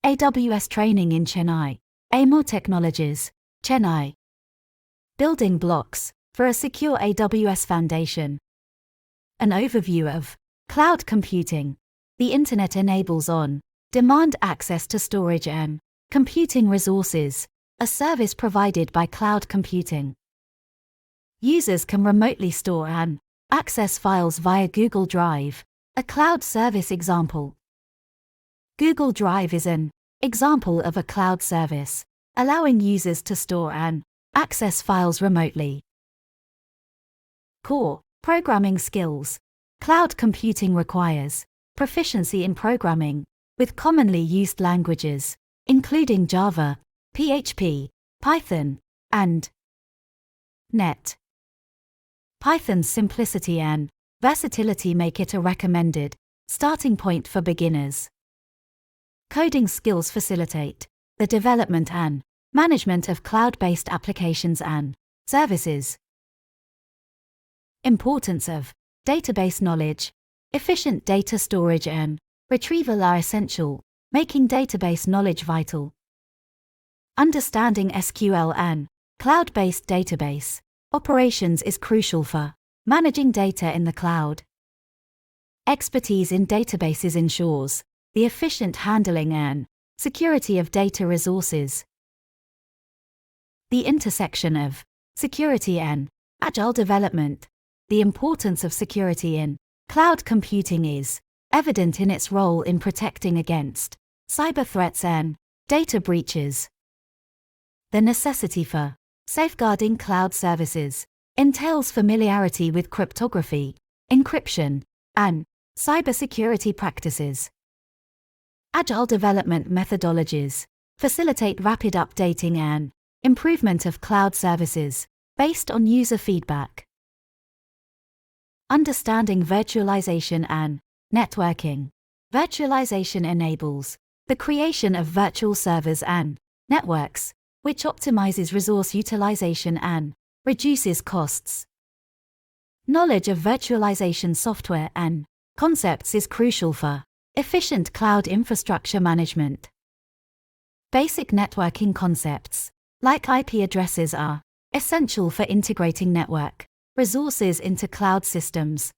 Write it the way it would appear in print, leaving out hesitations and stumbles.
AWS training in Chennai. Aimore Technologies, Chennai. Building blocks for a secure AWS foundation. An overview of cloud computing. The Internet enables on-demand access to storage and computing resources, a service provided by cloud computing. Users can remotely store and access files via Google Drive, a cloud service example. Google Drive is an example of a cloud service, allowing users to store and access files remotely. Core programming skills. Cloud computing requires proficiency in programming, with commonly used languages, including Java, PHP, Python, and .NET. Python's simplicity and versatility make it a recommended starting point for beginners. Coding skills facilitate the development and management of cloud-based applications and services. Importance of database knowledge. Efficient data storage and retrieval are essential, making database knowledge vital. Understanding SQL and cloud-based database operations is crucial for managing data in the cloud. Expertise in databases ensures the efficient handling and security of data resources. The intersection of security and agile development. The importance of security in cloud computing is evident in its role in protecting against cyber threats and data breaches. The necessity for safeguarding cloud services entails familiarity with cryptography, encryption, and cybersecurity practices. Agile development methodologies facilitate rapid updating and improvement of cloud services based on user feedback. Understanding virtualization and networking. Virtualization enables the creation of virtual servers and networks, which optimizes resource utilization and reduces costs. Knowledge of virtualization software and concepts is crucial for efficient cloud infrastructure management. Basic networking concepts, like IP addresses, are essential for integrating network resources into cloud systems.